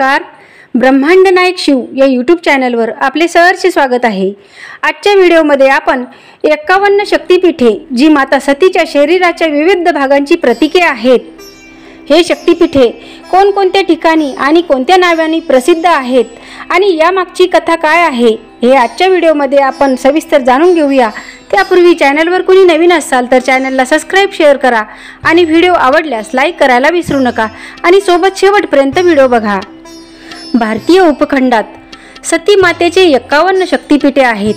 नमस्कार. ब्रह्मांड नायक शिव या यूट्यूब चॅनलवर आपले सहर्ष स्वागत आहे. आजच्या व्हिडिओमध्ये आपण 51 शक्तिपीठे जी माता सतीच्या शरीराच्या विविध भागांची प्रतीके आहेत, हे शक्तिपीठे कोणकोणत्या ठिकाणी आणि कोणत्या नावांनी प्रसिद्ध आहेत आणि यामागची कथा काय आहे हे आजच्या व्हिडिओमध्ये आपण सविस्तर जाणून घेऊया. त्यापूर्वी चॅनलवर कोणी नवीन असाल तर चॅनलला सबस्क्राइब, शेअर करा आणि व्हिडिओ आवडल्यास लाईक करायला विसरू नका आणि सोबत शेवटपर्यंत व्हिडिओ बघा. भारतीय उपखंडात सती मातेचे 51 शक्तिपीठे आहेत.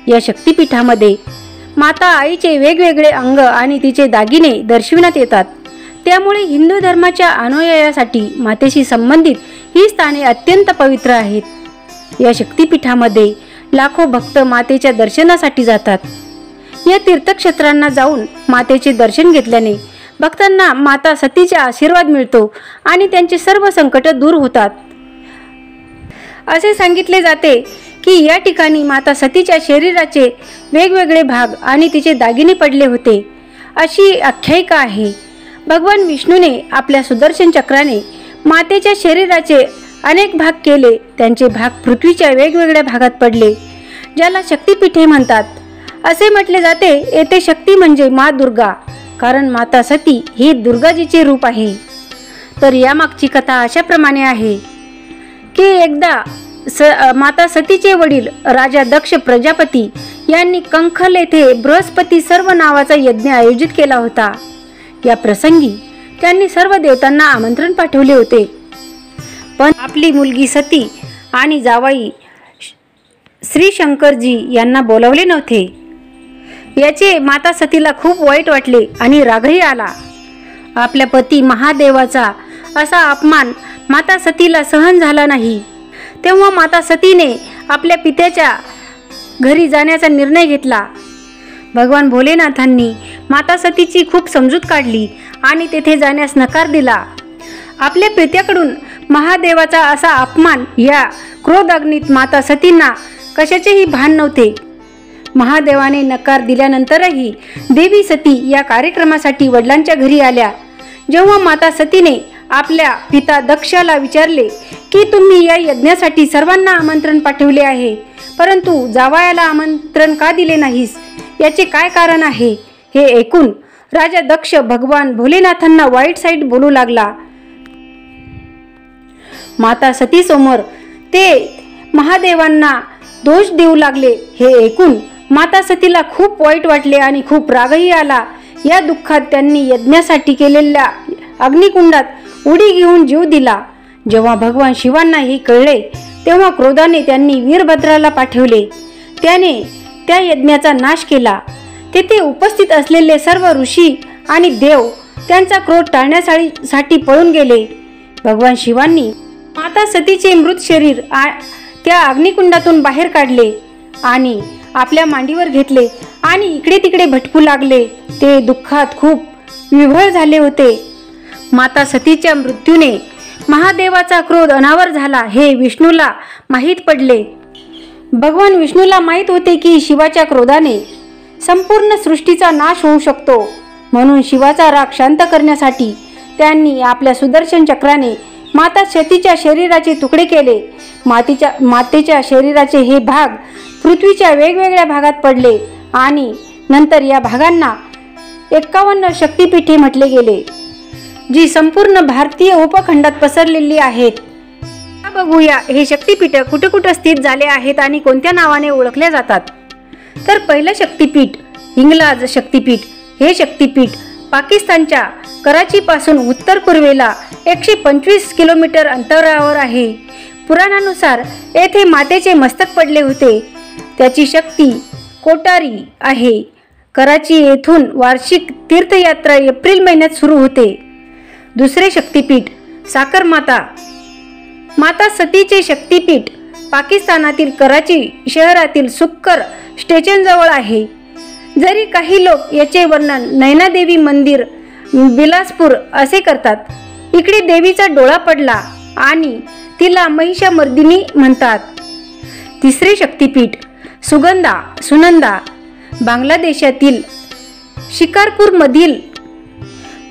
या शक्तिपीठामध्ये माता आईचे वेगवेगळे अंग आणि तिचे दागिने दर्शविण्यात येतात. त्यामुळे हिंदू धर्माच्या अनुयायांसाठी मातेशी संबंधित ही स्थाने अत्यंत पवित्र आहेत. या शक्तिपीठामध्ये लाखो भक्त मातेच्या दर्शनासाठी जातात. या तीर्थक्षेत्रांना जाऊन मातेचे दर्शन घेतल्याने भक्तांना माता सतीचा आशीर्वाद मिळतो आणि त्यांचे सर्व संकट दूर होतात. असे सांगितले जाते की या ठिकाणी माता सतीच्या शरीराचे वेगवेगळे भाग आणि तिचे दागिने पडले होते, अशी आख्यायिका आहे. भगवान विष्णूने आपल्या सुदर्शन चक्राने मातेच्या शरीराचे अनेक भाग केले. त्यांचे भाग पृथ्वीच्या वेगवेगळ्या भागात पडले, ज्याला शक्तिपीठे म्हणतात. असे म्हटले जाते येथे शक्ती म्हणजे मा दुर्गा, कारण माता सती ही दुर्गाजीचे रूप आहे. तर यामागची कथा अशाप्रमाणे आहे की एकदा माता सतीचे वडील राजा दक्ष प्रजापती यांनी कंखल येथे बृहस्पती सर्व नावाचा यज्ञ आयोजित केला होता. या प्रसंगी त्यांनी सर्व देवतांना आमंत्रण पाठवले होते, पण आपली मुलगी सती आणि जावाई श्री शंकरजी यांना बोलावले नव्हते. याचे माता सतीला खूप वाईट वाटले आणि रागही आला. आपल्या पती महादेवाचा असा अपमान माता सतीला सहन झाला नाही. तेव्हा माता सतीने आपल्या पित्याच्या घरी जाण्याचा निर्णय घेतला. भगवान भोलेनाथांनी माता सतीची खूप समजूत काढली आणि तेथे जाण्यास नकार दिला. आपल्या पित्याकडून महादेवाचा असा अपमान या क्रोधाग्नीत माता सतींना कशाचेही भान नव्हते. महादेवाने नकार दिल्यानंतरही देवी सती या कार्यक्रमासाठी वडिलांच्या घरी आल्या. जेव्हा माता सतीने आपल्या पिता दक्षाला विचारले की तुम्ही या यज्ञासाठी सर्वांना आमंत्रण पाठवले आहे, परंतु जावयाला आमंत्रण का दिले नाहीस, याचे काय कारण आहे, हे ऐकून राजा दक्ष भगवान भोलेनाथांना वाईट साईट बोलू लागला. माता सती समोर ते महादेवांना दोष देऊ लागले. हे ऐकून माता सतीला खूप वाईट वाटले आणि खूप रागही आला. या दुःखात त्यांनी यज्ञासाठी केलेल्या अग्निकुंडात उडी घेऊन जीव दिला. जेव्हा भगवान शिवांना हे कळले तेव्हा क्रोधाने त्यांनी वीरभद्राला पाठवले. त्याने त्या यज्ञाचा नाश केला. तेथे उपस्थित असलेले सर्व ऋषी आणि देव त्यांचा क्रोध टाळण्यासाठी पळून गेले. भगवान शिवांनी माता सतीचे मृत शरीर त्या अग्निकुंडातून बाहेर काढले आणि आपल्या मांडीवर घेतले आणि इकडे तिकडे भटकू लागले. ते दुःखात खूप विव्हळ झाले होते. माता सतीच्या मृत्यूने महादेवाचा क्रोध अनावर झाला हे विष्णूला माहीत पडले. भगवान विष्णूला माहीत होते की शिवाच्या क्रोधाने संपूर्ण सृष्टीचा नाश होऊ शकतो. म्हणून शिवाचा राग शांत करण्यासाठी त्यांनी आपल्या सुदर्शन चक्राने माता सतीच्या शरीराचे तुकडे केले. मातेच्या शरीराचे हे भाग पृथ्वीच्या वेगवेगळ्या भागात पडले आणि नंतर या भागांना 51 शक्तिपीठे म्हटले गेले, जी संपूर्ण भारतीय उपखंडात पसरलेली आहेत. बघूया हे शक्तिपीठ कुठे कुठे स्थित झाले आहेत आणि कोणत्या नावाने ओळखले जातात. तर पहिलं शक्तिपीठ हिंगलाज शक्तिपीठ. हे शक्तिपीठ पाकिस्तानच्या कराचीपासून उत्तर पूर्वेला 125 किलोमीटर अंतरावर आहे. पुराणानुसार येथे मातेचे मस्तक पडले होते. त्याची शक्ती कोटारी आहे. कराची येथून वार्षिक तीर्थयात्रा एप्रिल महिन्यात सुरू होते. दुसरे शक्तिपीठ साकरमाता. माता सतीचे शक्तिपीठ पाकिस्तानातील कराची शहरातील सुक्कर स्टेशनजवळ आहे. जरी काही लोक याचे वर्णन नैनादेवी मंदिर बिलासपूर असे करतात. इकडे देवीचा डोळा पडला आणि तिला महिषामर्दिनी म्हणतात. तिसरे शक्तिपीठ सुनंदा. बांगलादेशातील शिकारपूर मधील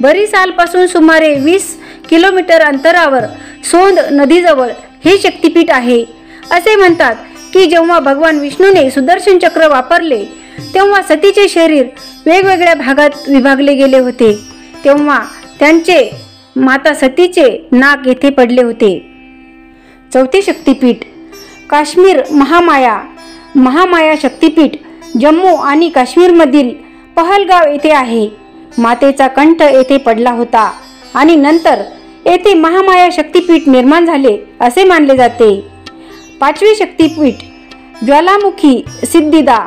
बरिसालपासून सुमारे 20 किलोमीटर अंतरावर सोंद नदीजवळ हे शक्तिपीठ आहे. असे म्हणतात की जेव्हा भगवान विष्णूने सुदर्शन चक्र वापरले तेव्हा सतीचे शरीर वेगवेगळ्या भागात विभागले गेले होते. तेव्हा त्यांचे माता सतीचे नाक येथे पडले होते. चौथे शक्तिपीठ काश्मीर महामाया शक्तिपीठ जम्मू आणि काश्मीरमधील पहलगाव येथे आहे. मातेचा कंठ येथे पडला होता आणि नंतर येथे महामाया शक्तिपीठ निर्माण झाले असे मानले जाते. पाचवे शक्तिपीठ ज्वालामुखी सिद्धिदा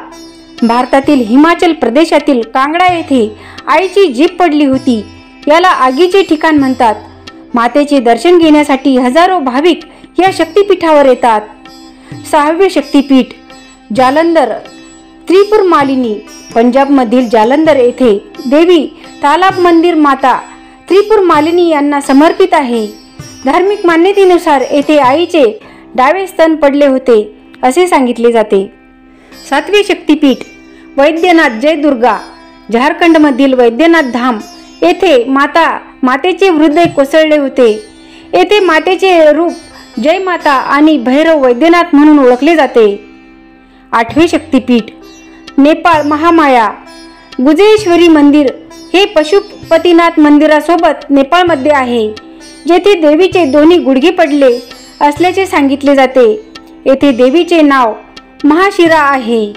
भारतातील हिमाचल प्रदेशातील कांगडा येथे आईची जीभ पडली होती. याला आगीचे ठिकाण म्हणतात. मातेचे दर्शन घेण्यासाठी हजारो भाविक या शक्तिपीठावर येतात. सहावे शक्तिपीठ जालंधर त्रिपुर मालिनी पंजाबमधील जालंधर येथे देवी तालाब मंदिर माता त्रिपुर मालिनी यांना समर्पित आहे. धार्मिक मान्यतेनुसार येथे आईचे डावे स्तन पडले होते असे सांगितले जाते. सातवे शक्तिपीठ वैद्यनाथ जय दुर्गा झारखंडमधील वैद्यनाथ धाम येथे मातेचे हृदय कोसळले होते. येथे मातेचे रूप जय माता आणि भैरव वैद्यनाथ म्हणून ओळखले जाते. आठवे शक्तिपीठ नेपाळ महामाया गुजेश्वरी मंदिर हे पशुपतीनाथ मंदिरासोबत नेपाळमध्ये आहे, जेथे देवीचे दोन्ही गुडघे पडले असल्याचे सांगितले जाते. येथे देवीचे नाव महाशिरा आहे.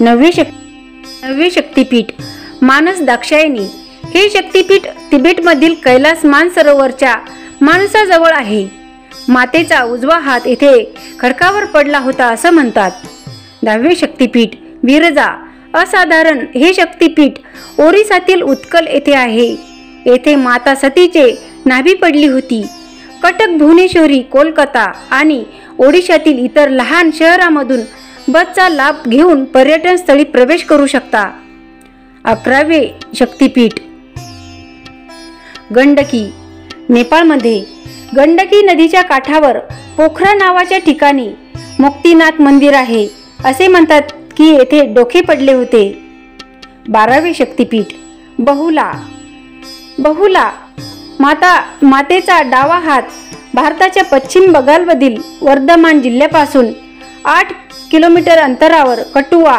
नववे शक्तिपीठ मानस दाक्षायणी हे शक्तिपीठ तिबेटमधील कैलास मानसरोवरच्या मानसाजवळ आहे. मातेचा उजवा हात येथे खडकावर पडला होता असं म्हणतात. 10वे शक्तिपीठ विरजा असाधारण हे शक्तिपीठ ओरिसातील उत्कल येथे आहे. येथे माता सतीचे नाभी पडली होती. कटक भुवनेश्वरी कोलकाता आणि ओडिशातील इतर लहान शहरांमधून बसचा लाभ घेऊन पर्यटन स्थळी प्रवेश करू शकता. 11वे शक्तिपीठ गंडकी नेपाळमध्ये गंडकी नदीच्या काठावर पोखरा नावाच्या ठिकाणी मुक्तिनाथ मंदिर आहे. असे म्हणतात की येथे डोके पडले होते. 12वे शक्तिपीठ बहुला मातेचा डावा हात भारताच्या पश्चिम बंगालमधील वर्धमान जिल्ह्यापासून 8 किलोमीटर अंतरावर कटुआ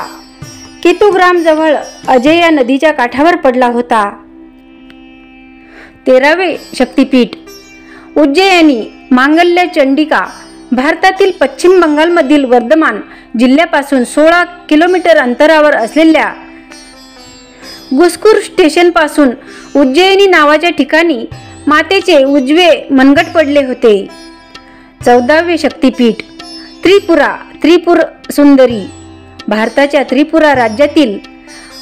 केतुग्राम जवळ अजया नदीच्या काठावर पडला होता. 13वे शक्तिपीठ उज्जैनी मांगल्य चंडिका भारतातील पश्चिम बंगालमधील वर्धमान जिल्ह्यापासून 16 किलोमीटर अंतरावर असलेल्या गुस्कूर स्टेशनपासून उज्जैनी नावाच्या ठिकाणी मातेचे उजवे मनगट पडले होते. 14वे शक्तिपीठ त्रिपुर सुंदरी भारताच्या त्रिपुरा राज्यातील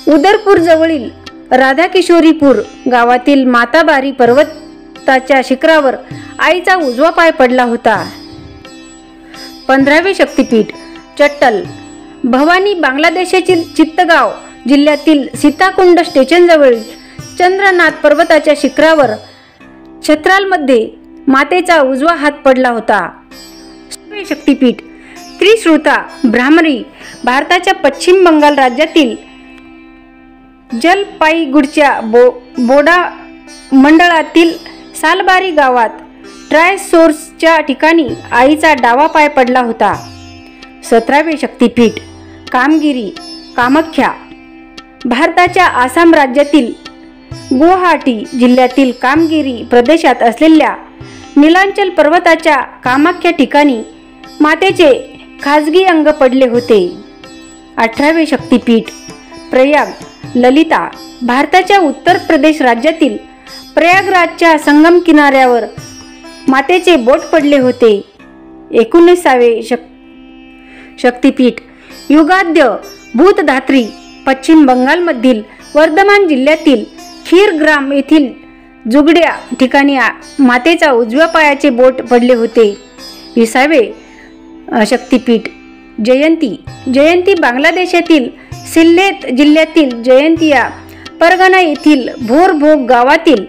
उदरपूर जवळील राधाकिशोरीपूर गावातील माताबारी पर्वताच्या शिखरावर आईचा उजवा पाय पडला होता. 15वे शक्तिपीठ चट्टल भवानी बांगलादेशातील चित्तगाव जिल्ह्यातील सीताकुंड स्टेशनजवळ चंद्रनाथ पर्वताच्या शिखरावर छत्रालमध्ये मातेचा उजवा हात पडला होता. 16वे शक्तिपीठ त्रिश्रुता भ्रामरी भारताच्या पश्चिम बंगाल राज्यातील जलपाईगुडच्या बोडा मंडळातील सालबारी गावात ट्रायसोर्सच्या ठिकाणी आईचा डावा पाय पडला होता. 17वे शक्तिपीठ कामाख्या भारताच्या आसाम राज्यातील गुवाहाटी जिल्ह्यातील कामगिरी प्रदेशात असलेल्या नीलांचल पर्वताच्या कामाख्या ठिकाणी मातेचे खाजगी अंग पडले होते. 18वे शक्तिपीठ प्रयाग ललिता भारताच्या उत्तर प्रदेश राज्यातील प्रयागराजच्या संगम किनाऱ्यावर मातेचे बोट पडले होते. 19वे शक्तिपीठ युगाद्य भूतधात्री पश्चिम बंगालमधील वर्धमान जिल्ह्यातील खीरग्राम येथील जुगड्या ठिकाणी मातेचा उजव्या पायाचे बोट पडले होते. 20वे शक्तिपीठ जयंती बांगलादेशातील सिल्लेत जिल्ह्यातील जयंतिया परगणा येथील भोरभोग गावातील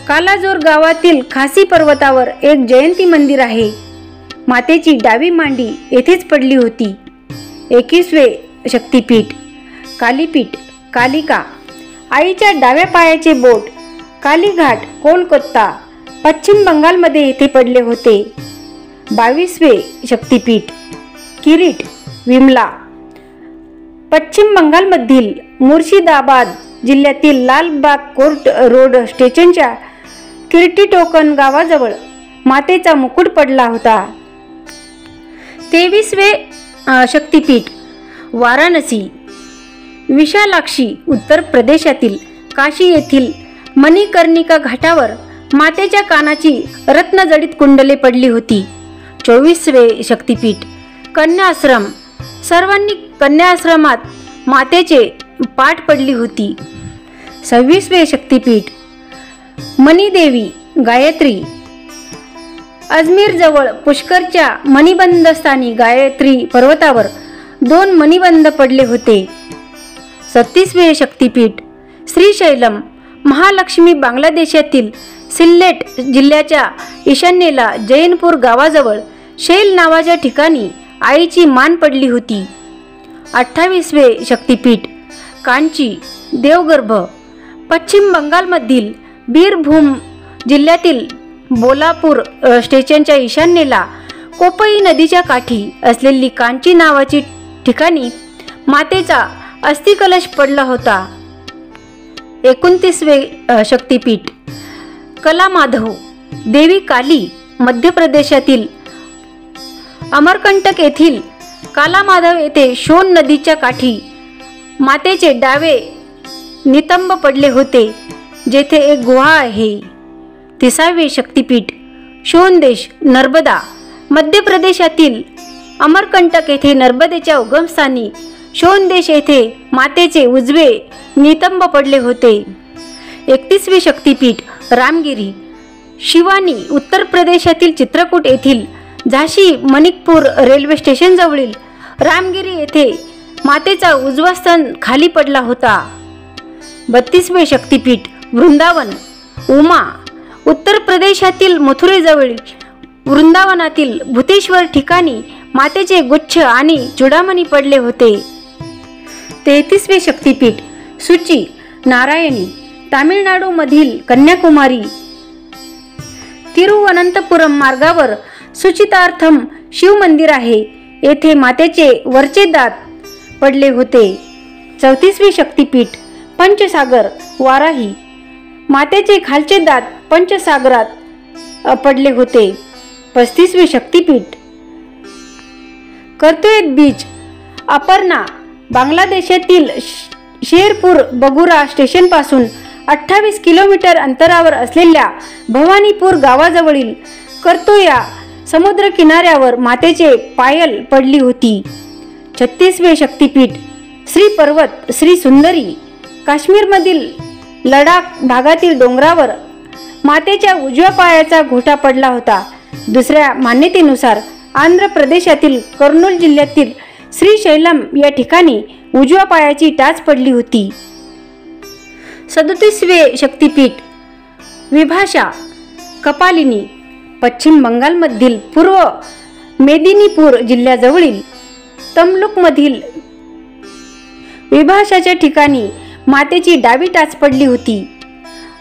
कालाजोर गावातील खासी पर्वतावर एक जयंती मंदिर आहे. मातेची डावी मांडी येथेच पडली होती. 21वे शक्तिपीठ कालिका आईच्या डाव्या पायाचे बोट कालीघाट कोलकाता पश्चिम बंगालमध्ये येथे पडले होते. 22वे शक्तिपीठ किरीट विमला. पश्चिम बंगालमधील मुर्शिदाबाद जिल्ह्यातील लालबाग कोर्ट रोड स्टेशनच्या किर्टीटोकन गावाजवळ मातेचा मुकुट पडला होता. 23वे शक्तिपीठ वाराणसी. विशालाक्षी उत्तर प्रदेशातील काशी येथील मणिकर्णिका घाटावर मातेच्या कानाची रत्नजडित कुंडले पडली होती. 24वे शक्तिपीठ कन्याश्रम. सर्वांनी कन्याश्रमात मातेचे पाठ पडली होती. 26वे शक्तिपीठ मणिदेवी गायत्री. अजमेरजवळ पुष्करच्या मणिबंध स्थानी गायत्री पर्वतावर 2 मणिबंध पडले होते. 37वे शक्तिपीठ श्रीशैलम. महालक्ष्मी बांगलादेशातील सिल्लेट जिल्ह्याच्या ईशान्येला जैनपूर गावाजवळ शैल नावाच्या ठिकाणी आईची मान पडली होती. 28वे शक्तिपीठ कांची देवगर्भ. पश्चिम बंगालमधील बीरभूम जिल्ह्यातील बोलापूर स्टेशनच्या ईशान्येला कोपई नदीच्या काठी असलेली कांची नावाची ठिकाणी मातेचा अस्थिकलश पडला होता. 29वे शक्तिपीठ कलामाधव. देवी काली. मध्य प्रदेशातील अमरकंटक येथील कालामाधव येथे शोण नदीच्या काठी मातेचे डावे नितंब पडले होते, जेथे एक गुहा आहे. 30वे शक्तिपीठ शोणदेश नर्मदा. मध्य प्रदेशातील अमरकंटक येथे नर्मदेच्या उगमस्थानी शोणदेश येथे मातेचे उजवे नितंब पडले होते. 31वे शक्तिपीठ रामगिरी. शिवानी. उत्तर प्रदेशातील चित्रकूट येथील झाशी मणिकपूर रेल्वे स्टेशन जवळील रामगिरी येथे मातेचा उजवा स्तन खाली पडला होता. 32वे शक्तिपीठ वृंदावन. उमा. उत्तर प्रदेशातील मथुरेजवळील वृंदावनातील भूतेश्वर ठिकाणी मातेचे गुच्छ आणि चूडामणी पडले होते. 33वे शक्तिपीठ सुची नारायणी. तामिळनाडूमधील कन्याकुमारी तिरुवनंतपुरम मार्गावर सुचितार्थम शिव मंदिर आहे. येथे मातेचे वरचे दात पडले होते. 34वे शक्तिपीठ पंचसागर वाराही. मातेचे खालचे दात पंचसागरात पडले होते. 35वे शक्तिपीठ कर्तोयत बीच अपर्णा. बांगलादेशातील शेरपूर बगुरा स्टेशनपासून 28 किलोमीटर अंतरावर असलेल्या भवानीपूर गावाजवळील कर्तोया समुद्र किनाऱ्यावर मातेचे पायल पडली होती. 36वे शक्तिपीठ श्री पर्वत श्री सुंदरी. काश्मीरमधील लडाख भागातील डोंगरावर मातेच्या उजव्या पायाचा घोटा पडला होता. दुसऱ्या मान्यतेनुसार आंध्र प्रदेशातील कर्नूल जिल्ह्यातील श्रीशैलम या ठिकाणी उजव्या पायाची टाच पडली होती. 37वे शक्तिपीठ विभाषा कपालिनी. पश्चिम बंगालमधील पूर्व मेदिनीपूर जिल्ह्याजवळील तमलुकमधील विभाषाच्या ठिकाणी मातेची डावी टाच पडली होती.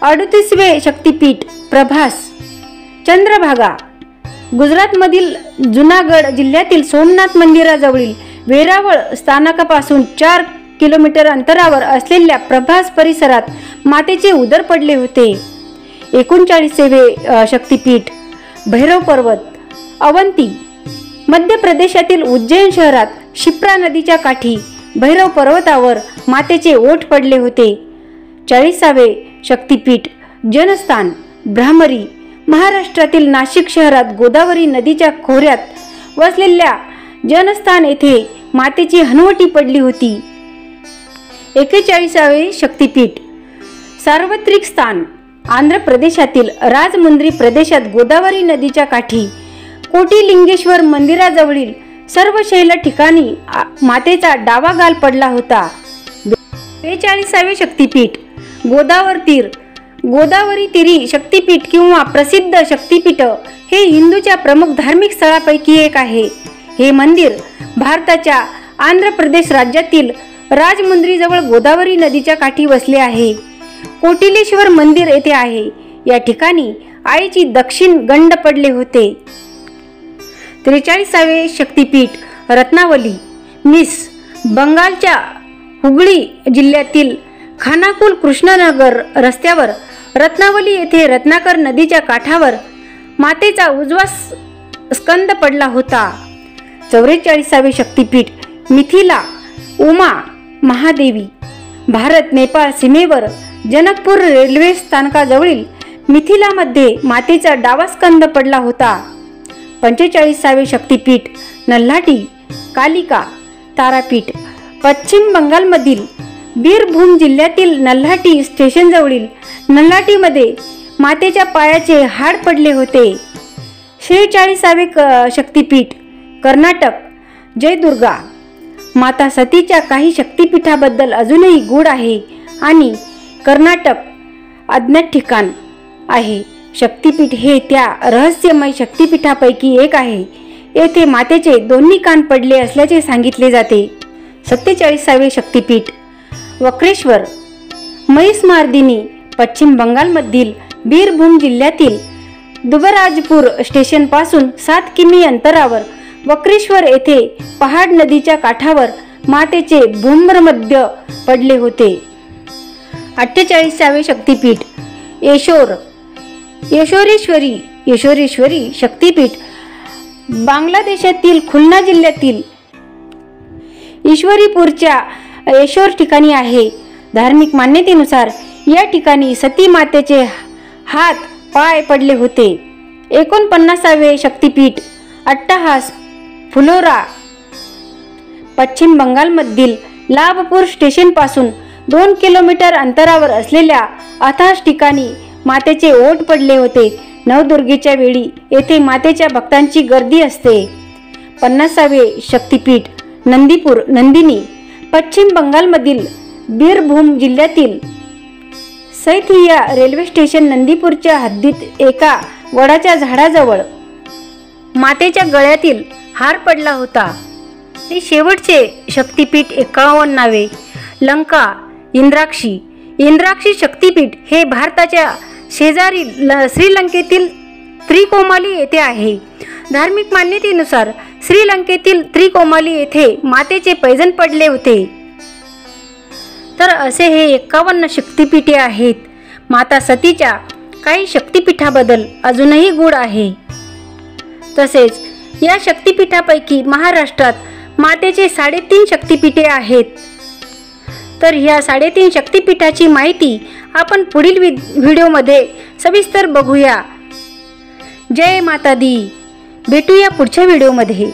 38वे शक्तिपीठ प्रभास चंद्रभागा. गुजरातमधील जुनागड जिल्ह्यातील सोमनाथ मंदिराजवळील वेरावळ स्थानकापासून 4 किलोमीटर अंतरावर असलेल्या प्रभास परिसरात मातेचे उदर पडले होते. 39वे शक्तिपीठ भैरव पर्वत अवंती. मध्य प्रदेशातील उज्जैन शहरात शिप्रा नदीच्या काठी भैरव पर्वतावर मातेचे ओठ पडले होते. 40वे शक्तिपीठ जनस्थान भ्रामरी. महाराष्ट्रातील नाशिक शहरात गोदावरी नदीच्या खोऱ्यात वसलेल्या जनस्थान येथे मातेची हनुवटी पडली होती. 41वे शक्तिपीठ सार्वत्रिक स्थान आंध्र प्रदेशातील राजमुंद्री प्रदेशात गोदावरी नदीच्या काठी कोटिलिंगेश्वर मंदिराजवळील सर्व शैल ठिकाणी मातेचा डावा गाल पडला होता. 42वे शक्तिपीठ गोदावरी तीर. गोदावरी तीरी शक्तिपीठ किंवा प्रसिद्ध शक्तिपीठ हे हिंदूच्या प्रमुख धार्मिक स्थळापैकी एक आहे. हे मंदिर भारताच्या आंध्र प्रदेश राज्यातील राजमुंद्रीजवळ गोदावरी नदीच्या काठी वसले आहे. कोटिलेश्वर मंदिर येथे आहे. या ठिकाणी आईची दक्षिण गंड पडले होते. 43वे शक्तिपीठ रत्नावली मिस बंगालच्या हुगळी जिल्ह्यातील खानाकुल कृष्णनगर रस्त्यावर रत्नावली येथे रत्नाकर नदीच्या काठावर मातेचा उजवा स्कंद पडला होता. 44वे शक्तिपीठ मिथिला उमा महादेवी भारत नेपाळ सीमेवर जनकपूर रेल्वे स्थानकाजवळील मिथिलामध्ये मातेचा डावा स्कंद पडला होता. 45वे शक्तिपीठ नल्हाटी कालिका तारापीठ पश्चिम बंगालमधील बीरभूम जिल्ह्यातील नल्हाटी स्टेशनजवळील नल्हाटीमध्ये मातेच्या पायाचे हाड पडले होते. 46वे शक्तिपीठ कर्नाटक जयदुर्गा माता सतीच्या काही शक्तिपीठाबद्दल अजूनही गूढ आहे आणि कर्नाटक अज्ञात ठिकाण आहे. शक्तिपीठ हे त्या रहस्यमय शक्तिपीठापैकी एक आहे. येथे मातेचे दोन्ही कान पडले असल्याचे सांगितले जाते. 47वे शक्तिपीठ वक्रेश्वर महिषमार्दिनी पश्चिम बंगालमधील बीरभूम जिल्ह्यातील दुबराजपूर स्टेशनपासून 7 किमी अंतरावर वक्रेश्वर येथे पहाड नदीच्या काठावर मातेचे भूम्रमध्य पडले होते. 48वे शक्तिपीठ येशोरेश्वरी शक्तिपीठ बांगलादेशातील खुलना जिल्ह्यातील ईश्वरीपूरच्या येशोर ठिकाणी आहे. धार्मिक मान्यतेनुसार या ठिकाणी सती मातेचे हात पाय पडले होते. 49वे शक्तिपीठ अट्टहास फुलोरा पश्चिम बंगालमधील लाभपूर स्टेशनपासून 2 किलोमीटर अंतरावर असलेल्या अथास ठिकाणी मातेचे ओठ पडले होते. नवदुर्गेच्या वेळी येथे मातेच्या भक्तांची गर्दी असते. 50वे शक्तिपीठ नंदिनी पश्चिम बंगालमधील बीरभूम जिल्ह्यातील सैथिया रेल्वे स्टेशन नंदीपूरच्या हद्दीत एका वडाच्या झाडाजवळ मातेच्या गळ्यातील हार पडला होता. शेवटचे शक्तिपीठ 51वे लंका इंद्राक्षी शक्तिपीठ हे भारताच्या शेजारी श्रीलंकेतील त्रिकोमाली येथे आहे. धार्मिक मान्यतेनुसार श्रीलंकेतील त्रिकोमाली येथे मातेचे पैजण पडले होते. तर असे हे 51 शक्तिपीठे आहेत. माता सतीच्या काही शक्तिपीठाबद्दल अजूनही गूढ आहे. तसेच या शक्तिपीठापैकी महाराष्ट्रात मातेचे 3.5 शक्तिपीठे आहेत. तर ह्या 3.5 शक्तिपीठाची माहिती आपण पुढील व्हिडिओमध्ये सविस्तर बघूया. जय माता दी. भेटूया पुढच्या व्हिडिओमध्ये.